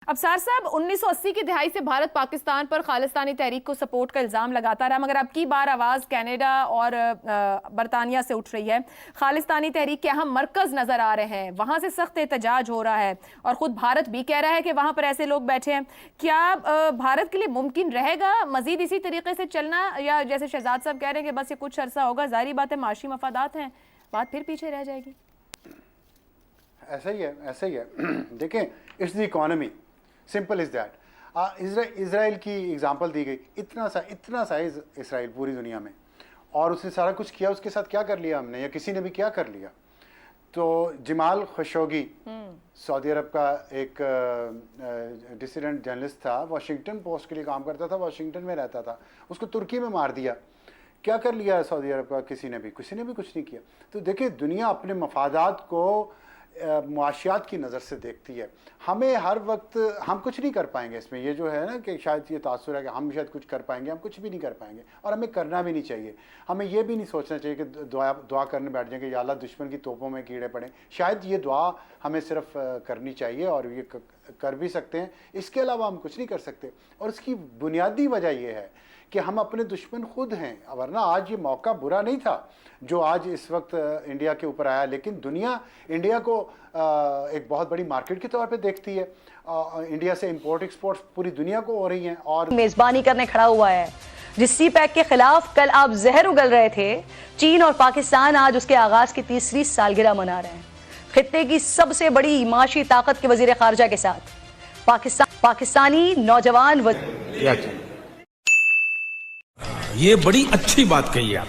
अब सार साहब 1980 की दिहाई से भारत पाकिस्तान पर खालिस्तानी तहरीक को सपोर्ट का इल्ज़ाम लगाता रहा, मगर अब की बार आवाज़ कनाडा और बरतानिया से उठ रही है। खालिस्तानी तहरीक के अहम मरकज़ नज़र आ रहे हैं, वहाँ से सख्त एहतजाज हो रहा है और ख़ुद भारत भी कह रहा है कि वहाँ पर ऐसे लोग बैठे हैं। क्या भारत के लिए मुमकिन रहेगा मज़ीद इसी तरीके से चलना, या जैसे शहजाद साहब कह रहे हैं कि बस ये कुछ अरसा होगा, ज़ाहिर बात है माशी मफादात हैं, बात फिर पीछे रह जाएगी? ऐसा ही है, ऐसा ही है। देखें, it's the economy, simple is that. Israel की एग्जांपल दी गई, इतना सा इसराइल पूरी दुनिया में, और उसने सारा कुछ किया। उसके साथ क्या कर लिया हमने, या किसी ने भी क्या कर लिया? तो जमाल खशोगी सऊदी अरब का एक डिसिडेंट जर्नलिस्ट था, वाशिंगटन पोस्ट के लिए काम करता था, वाशिंगटन में रहता था, उसको तुर्की में मार दिया। क्या कर लिया सऊदी अरब का? किसी ने भी कुछ नहीं किया। तो देखिए, दुनिया अपने मफादात को मुआशियात की नज़र से देखती है। हमें हर वक्त हम कुछ नहीं कर पाएंगे इसमें, ये जो है ना कि शायद ये तासुर है कि हम शायद कुछ कर पाएंगे, हम कुछ भी नहीं कर पाएंगे, और हमें करना भी नहीं चाहिए। हमें ये भी नहीं सोचना चाहिए कि दुआ करने बैठ जाएंगे या अल्लाह दुश्मन की तोपों में कीड़े पड़े। शायद ये दुआ हमें सिर्फ करनी चाहिए, और ये कर भी सकते हैं, इसके अलावा हम कुछ नहीं कर सकते। और इसकी बुनियादी वजह यह है कि हम अपने दुश्मन खुद हैं, वरना आज ये मौका बुरा नहीं था जो आज इस वक्त इंडिया के ऊपर आया। लेकिन दुनिया इंडिया को एक बहुत बड़ी मार्केट के तौर पे देखती है। इंडिया से इंपोर्ट एक्सपोर्ट पूरी दुनिया को हो रही हैं, और मेजबानी करने खड़ा हुआ है। जिस सी पैक के खिलाफ कल आप जहर उगल रहे थे, चीन और पाकिस्तान आज उसके आगाज की 3री सालगिरह मना रहे हैं। खित्ते की सबसे बड़ी माशी ताकत के वजीर खारजा के साथ पाकिस्तानी नौजवान ये बड़ी अच्छी बात कही आप।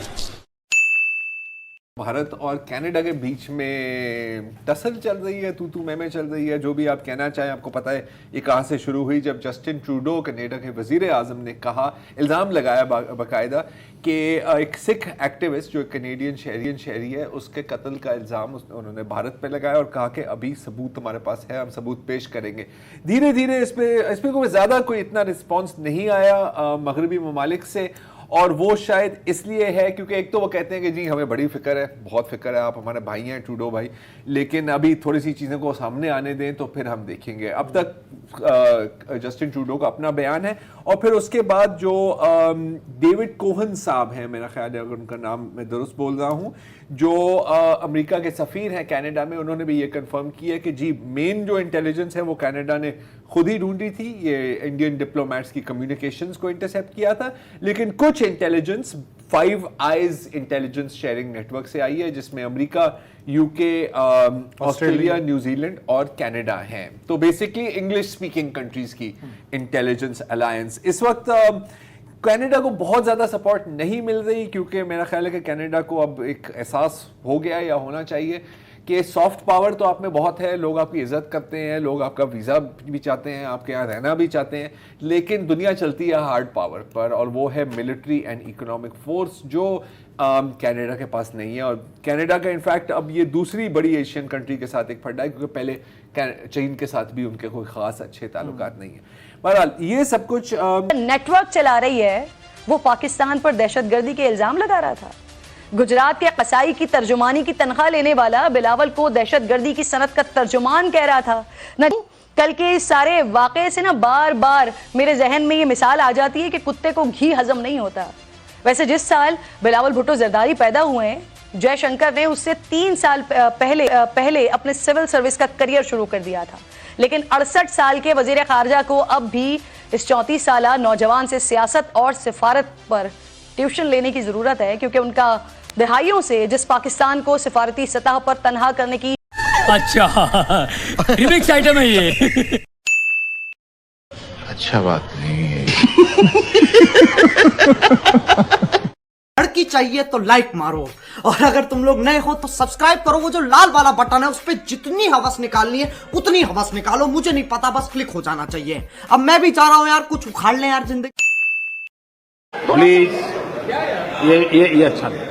भारत और कनाडा के बीच में टसल चल रही है, तू मैं चल रही है, जो भी आप कहना चाहें। आपको पता है ये कहाँ से शुरू हुई? जब जस्टिन ट्रूडो कनाडा के वजीर आज़म ने कहा, इल्ज़ाम लगाया बाकायदा कि एक सिख एक्टिविस्ट जो कैनेडियन शहरी है, उसके कत्ल का इल्ज़ाम उन्होंने भारत पे लगाया और कहा कि अभी सबूत हमारे पास है, हम सबूत पेश करेंगे। धीरे धीरे इस पर कोई ज़्यादा कोई इतना रिस्पॉन्स नहीं आया मगरबी ममालिक से, और वो शायद इसलिए है क्योंकि एक तो वो कहते हैं कि जी हमें बड़ी फिक्र है, बहुत फिक्र है, आप हमारे भाई हैं ट्रूडो भाई, लेकिन अभी थोड़ी सी चीज़ें को सामने आने दें तो फिर हम देखेंगे। अब तक जस्टिन ट्रूडो का अपना बयान है, और फिर उसके बाद जो डेविड कोहन साहब हैं, मेरा ख्याल है अगर उनका नाम मैं दुरुस्त बोल रहा हूँ, जो अमेरिका के सफ़ीर हैं कनाडा में, उन्होंने भी ये कंफर्म किया कि जी मेन जो इंटेलिजेंस है वो कनाडा ने खुद ही ढूंढी थी। ये इंडियन डिप्लोमेट्स की कम्युनिकेशंस को इंटरसेप्ट किया था, लेकिन कुछ intelligence 5 eyes intelligence sharing network से आई है, जिसमें अमेरिका, यूके, ऑस्ट्रेलिया, न्यूजीलैंड और कनाडा हैं। तो बेसिकली इंग्लिश स्पीकिंग कंट्रीज की इंटेलिजेंस अलायंस। इस वक्त कनाडा को बहुत ज़्यादा सपोर्ट नहीं मिल रही, क्योंकि मेरा ख्याल है कि कनाडा को अब एक एहसास हो गया या होना चाहिए कि सॉफ्ट पावर तो आप में बहुत है, लोग आपकी इज्जत करते हैं, लोग आपका वीज़ा भी चाहते हैं, आपके यहाँ रहना भी चाहते हैं, लेकिन दुनिया चलती है हार्ड पावर पर, और वो है मिलिट्री एंड इकोनॉमिक फोर्स, जो कनाडा के पास नहीं है। और कनाडा का इनफैक्ट अब ये दूसरी बड़ी एशियन कंट्री के साथ एक फड्डा है, क्योंकि पहले चीन के साथ भी उनके कोई खास अच्छे ताल्लुकात नहीं है। बहरहाल ये सब कुछ नेटवर्क चला रही है, वो पाकिस्तान पर दहशतगर्दी के इल्जाम लगा रहा था। गुजरात के कसाई की तर्जुमानी की तनख्वाह लेने वाला बिलावल को दहशतगर्दी की सनत का तर्जुमान कह रहा था। कल के इस सारे वाकये से ना बार बार मेरे जहन में ये मिसाल आ जाती है कि कुत्ते को घी हजम नहीं होता। वैसे जिस साल बिलावल भुट्टो जरदारी पैदा हुए हैं, जयशंकर ने उससे 3 साल पहले अपने सिविल सर्विस का करियर शुरू कर दिया था, लेकिन 68 साल के वजीर खारजा को अब भी इस 34 साला नौजवान से सियासत और सिफारत पर ट्यूशन लेने की जरूरत है, क्योंकि उनका दहाइयों से जिस पाकिस्तान को सिफारती सतह पर तनहा करने की अच्छा रिमिक्स आइटम है ये। अच्छा बात नहीं है। लड़की चाहिए तो लाइक मारो, और अगर तुम लोग नए हो तो सब्सक्राइब करो। वो जो लाल वाला बटन है उस पर जितनी हवस निकालनी है उतनी हवस निकालो, मुझे नहीं पता, बस क्लिक हो जाना चाहिए। अब मैं भी चाह रहा हूं यार, कुछ उखाड़ लें यार जिंदगी। प्लीज ये अच्छा नहीं।